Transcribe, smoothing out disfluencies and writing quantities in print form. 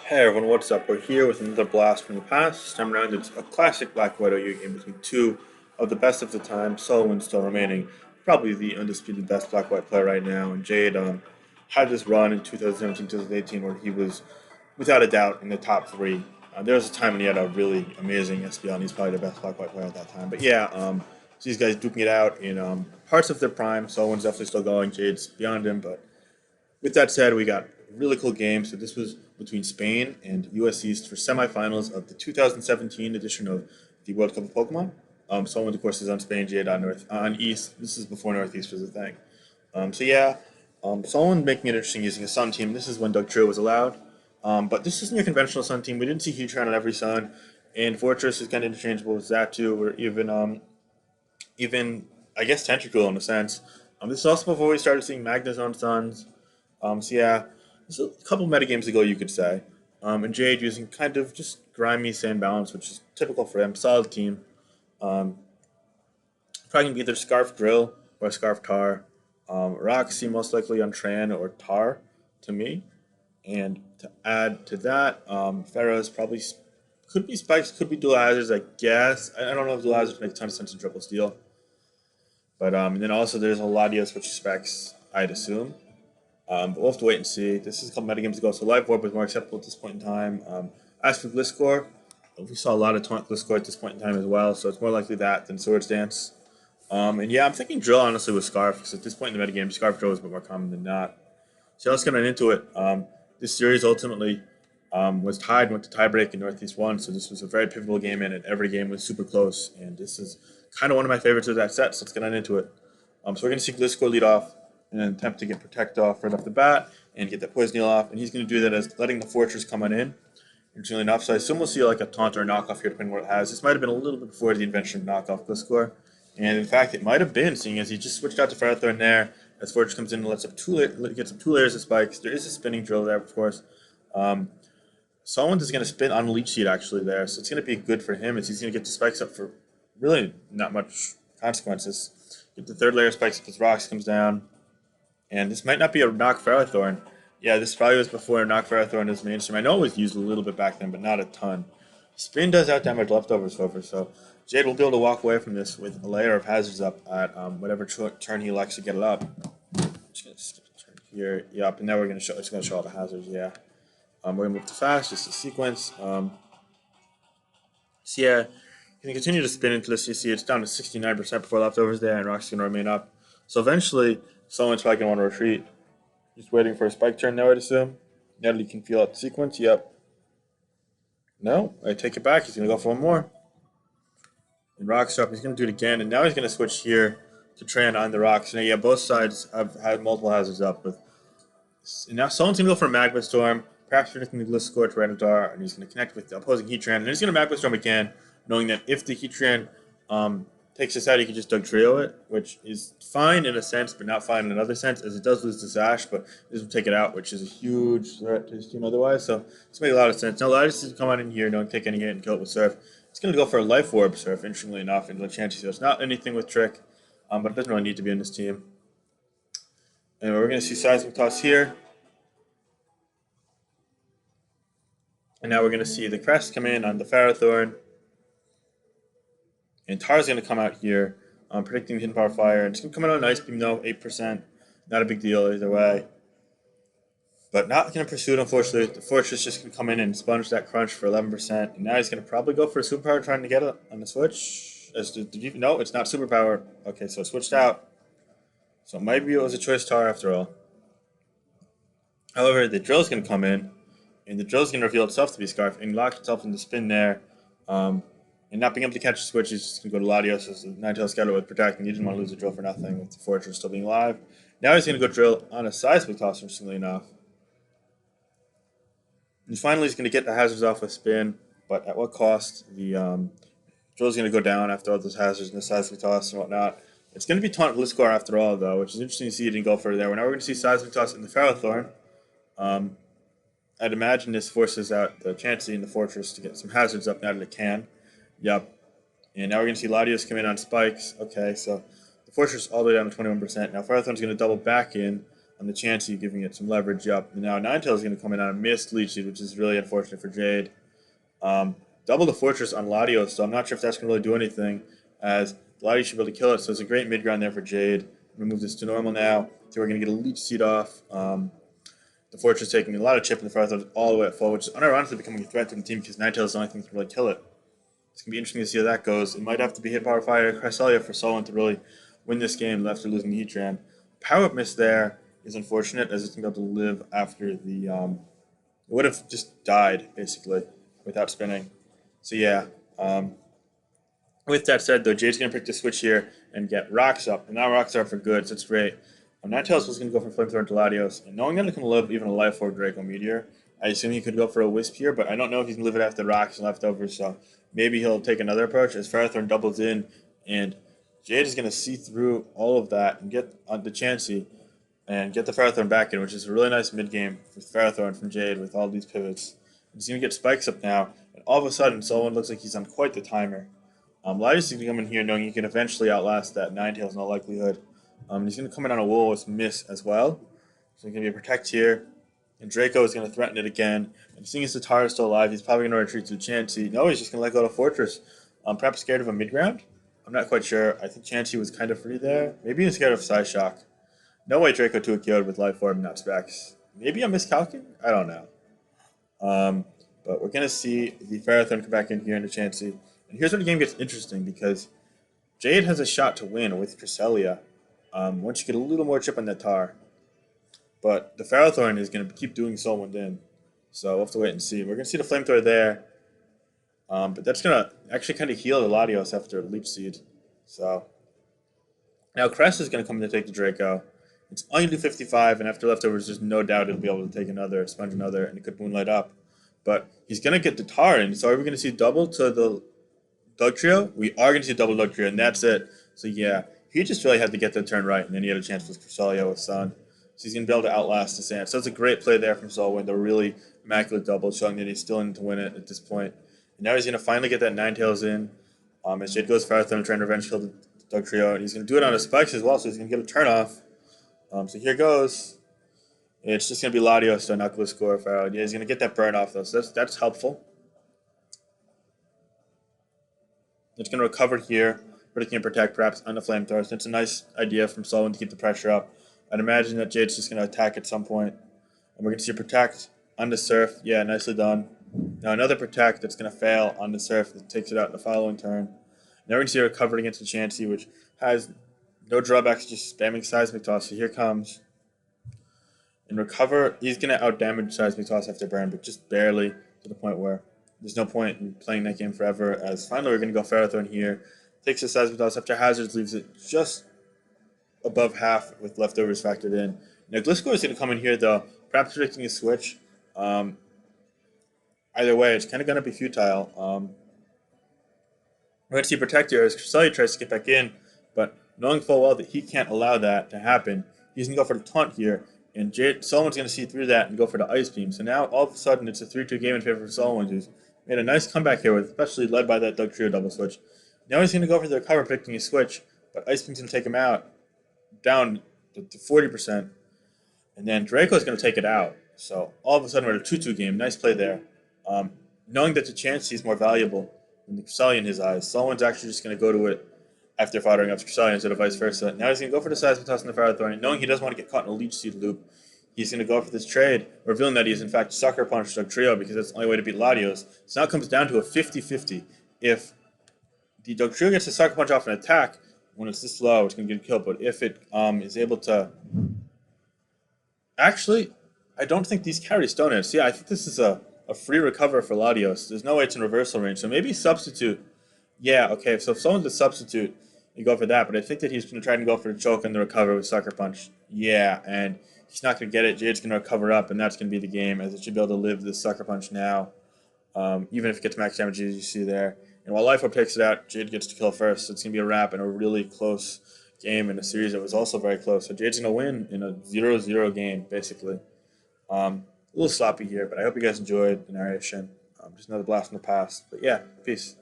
Hey everyone, what's up? We're here with another blast from the past. This time around, it's a classic Black Widow U game between two of the best of the time. SoulWind still remaining, probably the undisputed best Black White player right now. And Jayde had this run in 2017, 2018 where he was, without a doubt, in the top three. There was a time when he had a really amazing SPL, and he's probably the best Black White player at that time. But yeah, so these guys duking it out in parts of their prime. SoulWind's definitely still going. Jade's beyond him, but with that said, we got a really cool game. So this was between Spain and US East for semifinals of the 2017 edition of the World Cup of Pokemon. Someone, of course, is on Spain, Jade on East. This is before Northeast was a thing. So yeah, someone making it interesting using a Sun team. This is when Doug Trio was allowed. But this isn't your conventional Sun team. We didn't see Heatran on every Sun, and Fortress is kind of interchangeable with Zatu, or even I guess Tentacool in a sense. This is also before we started seeing Magnezone Suns. So yeah, this is a couple metagames ago, you could say. And Jade using kind of just grimy sand balance, which is typical for him. Solid team. Um, Probably gonna be either Scarf Drill or Scarf Tar. Roxy most likely on Tran or Tar to me. And to add to that, Pharaoh's probably could be Spikes, could be Dual Hazards, I guess. I don't know if Dual Hazards make a ton of sense in Triple Steel. But and then also there's a Latios, which specs, I'd assume. But we'll have to wait and see. This is a couple metagames ago, so Live Warp was more acceptable at this point in time. As for Gliscor, we saw a lot of taunt Gliscor at this point in time as well, so it's more likely that than Swords Dance. And yeah, I'm thinking Drill honestly with Scarf, because at this point in the metagame, Scarf Drill is a bit more common than not. So let's get on into it. This series ultimately was tied and went to tiebreak in Northeast 1, so this was a very pivotal game, and every game was super close. And this is kind of one of my favorites of that set, so let's get on into it. So we're going to see Gliscor lead off and then attempt to get Protect off right off the bat and get that Poison off. And he's going to do that as letting the Fortress come on in. Interestingly enough, so I assume we'll see like a taunt or a knockoff here, depending on what it has. This might have been a little bit before the invention of knockoff Gliscor. And in fact, it might have been, seeing as he just switched out to Ferrothorn there. As Fortress comes in and gets up 2 layers of spikes. There is a spinning drill there, of course. Someone is going to spin on Leech Seed actually there, so it's going to be good for him as he's going to get the spikes up for really not much consequences. Get the 3rd layer of spikes if his Rocks comes down. And this might not be a Knock Ferrothorn. Yeah, this probably was before Knock Ferrothorn was mainstream. I know it was used a little bit back then, but not a ton. Spin does outdamage leftovers, however, so Jade will be able to walk away from this with a layer of hazards up at whatever turn he likes to get it up. Just gonna skip the turn here. Yep, and now we're gonna show. It's gonna show all the hazards. Yeah. We're gonna move to fast, just a sequence. So yeah, you can continue to spin into this. You see, it's down to 69% before leftovers there, and Rock's gonna remain up. So eventually, someone's probably gonna want to retreat. Just waiting for a spike turn now, I'd assume. Now that he can feel out the sequence. Yep. No, I take it back. He's gonna go for one more. And Rock's up. He's gonna do it again, and now he's gonna switch here to Tran on the Rocks. Now, yeah, both sides have had multiple hazards up with. And now someone's going to go for a Magma Storm, perhaps predicting the Gliscor Tyranitar, and he's going to connect with the opposing Heatran. And he's going to Magma Storm again, knowing that if the Heatran takes this out, he can just Doug Trio it, which is fine in a sense, but not fine in another sense, as it does lose the Sash, but it doesn't take it out, which is a huge threat to his team otherwise. So this makes a lot of sense. Now, Latias is come on in here, don't take any hit and kill it with Surf. It's going to go for a Life Orb Surf, interestingly enough, into the chances. So it's not anything with Trick, but it doesn't really need to be in this team. And we're going to see Seismic Toss here. And now we're going to see the Crest come in on the Ferrothorn. And Tar's going to come out here, predicting the Hidden Power Fire. And it's going to come out on Ice Beam, though, 8%. Not a big deal either way. But not going to pursue it, unfortunately. The Fortress just going to come in and sponge that crunch for 11%. And now he's going to probably go for a Superpower trying to get it on the switch. No, it's not Superpower. Okay, so it switched out. So maybe it was a choice Tar after all. However, the Drill's going to come in. And the Drill's going to reveal itself to be Scarf and lock itself in the spin there. And not being able to catch the switch, he's just going to go to Latios as the Ninetales Scatter with Protect. And you didn't want to lose the Drill for nothing with the Fortress still being alive. Now he's going to go Drill on a Seismic Toss, interestingly enough. And finally, he's going to get the hazards off with Spin. But at what cost? The Drill's going to go down after all those hazards and the Seismic Toss and whatnot. It's going to be Taunt Gliscor after all, though, which is interesting to see he didn't go further there. Now we're going to see Seismic Toss in the Ferrothorn. I'd imagine this forces out the Chansey in the Fortress to get some hazards up now that it can. Yep. And now we're going to see Latios come in on spikes. Okay, so the Fortress all the way down to 21%. Now Ferrothorn's going to double back in on the Chansey, giving it some leverage up. And now Ninetales is going to come in on a missed lead seed, which is really unfortunate for Jayde. Um, Double the Fortress on Latios, so I'm not sure if that's going to really do anything, as Latios should be able to kill it. So it's a great mid ground there for Jayde. I'm going to move this to normal now. So we're going to get a leech seed off. The Fortress taking a lot of chip in the Farthorn all the way at full, which is unironically becoming a threat to the team because Ninetales is the only thing that can really kill it. It's going to be interesting to see how that goes. It might have to be hit Power Fire Cresselia for SoulWind to really win this game after losing the Heat Ram. Power Up miss there is unfortunate, as it's going to be able to live after the. It would have just died, basically, without spinning. So, yeah. With that said, though, Jayde's going to pick the switch here and get rocks up. And now rocks are up for good, so it's great. Ninetales was going to go for Flamethrower to Latios, and knowing that it can live even a Life Orb Draco Meteor, I assume he could go for a Wisp here, but I don't know if he can live it after the rocks and leftovers, so maybe he'll take another approach as Farthorn doubles in, and Jayde is going to see through all of that and get on the Chansey and get the Farthorn back in, which is a really nice mid-game with Farthorn from Jayde with all these pivots. He's going to get spikes up now, and all of a sudden, SoulWind looks like he's on quite the timer. Latios is going to come in here knowing he can eventually outlast that Ninetales in all likelihood. He's going to come in on a Woolworth's miss as well. So he's going to be a Protect here. And Draco is going to threaten it again. And seeing as the Tar is still alive, he's probably going to retreat to the Chansey. No, he's just going to let go of Fortress. Perhaps scared of a mid-ground? I'm not quite sure. I think Chansey was kind of free there. Maybe he's scared of Psyshock. No way Draco 2 killed with Life Orb, not Specs. Maybe I'm miscalculating? I don't know. But we're going to see the Farthorn come back in here in the Chansey. And here's where the game gets interesting, because Jayde has a shot to win with Cresselia. Once you get a little more chip on that Tar. But the Farthorn is going to keep doing SoulWind in. So we'll have to wait and see. We're going to see the Flamethrower there. But that's going to actually kind of heal the Latios after Leech Seed. So now Crest is going to come in to take the Draco. It's only do 55, and after leftovers, there's no doubt it'll be able to take another, sponge another, and it could Moonlight up. But he's going to get the Tar in. So are we going to see double to the Dugtrio? We are going to see double Dugtrio, and that's it. So yeah, he just really had to get the turn right, and then he had a chance with Cresselia with Sun. So he's going to be able to outlast the Sand. So it's a great play there from SoulWind, a really immaculate double, showing that he's still in to win it at this point. And now he's going to finally get that Ninetales in. As Jayde goes Farthorn, trying to revenge kill the Dugtrio, and he's going to do it on his spikes as well, so he's going to get a turn off. So here goes. It's just going to be Latios to knuckle the score. Farrell. Yeah, he's going to get that burn off, though, so that's helpful. It's going to recover here, but it can protect perhaps on the Flamethrower. So it's a nice idea from SoulWind to keep the pressure up. I'd imagine that Jayde's just going to attack at some point. And we're going to see a Protect on the Surf. Yeah, nicely done. Now another Protect that's going to fail on the Surf that takes it out in the following turn. Now we're going to see a recovery against the Chansey, which has no drawbacks, just spamming Seismic Toss. So here comes. And recover, he's going to outdamage Seismic Toss after burn, but just barely, to the point where there's no point in playing that game forever. As finally we're going to go Farthorn here. Takes the Seismic Toss after Hazards, leaves it just above half with leftovers factored in. Now Gliscor is going to come in here, though, perhaps predicting a switch. Either way, it's kind of going to be futile. We're going to see Protector as Cresselia tries to get back in, but knowing full well that he can't allow that to happen, he's going to go for the taunt here, and SoulWind's going to see through that and go for the Ice Beam. So now, all of a sudden, it's a 3-2 game in favor of SoulWind, who's made a nice comeback here, especially led by that Dugtrio double switch. Now he's going to go for the recover, predicting a switch, but Ice Beam's going to take him out, down to 40%, and then Draco's going to take it out. So all of a sudden, we're at a 2-2 game. Nice play there. Knowing that the Chansey is more valuable than the Cresselia in his eyes, SoulWind's actually just going to go to it after following up Cresselia instead of vice versa. Now he's going to go for the Seismic Toss and the Farthorn, knowing he doesn't want to get caught in a Leech Seed loop. He's going to go for this trade, revealing that he's in fact Sucker Punch Dugtrio because that's the only way to beat Latios. So now it comes down to a 50-50. If the Dugtrio gets a Sucker Punch off an attack, when it's this low, it's going to get killed. But if it is able to... Actually, I don't think these carry Stone Edge. Yeah, I think this is a free recover for Latios. There's no way it's in reversal range. So maybe substitute. Yeah, okay, so if someone's a substitute, you go for that. But I think that he's going to try and go for the choke and the recover with Sucker Punch. Yeah, and he's not going to get it. Jayde's going to recover up, and that's going to be the game, as it should be able to live this Sucker Punch now. Even if it gets max damage, as you see there. And while Life Orb takes it out, Jayde gets to kill first. So it's going to be a wrap and a really close game in a series that was also very close. So Jayde's going to win in a 0-0 game, basically. A little sloppy here, but I hope you guys enjoyed the narration. Just another blast from the past. But yeah, peace.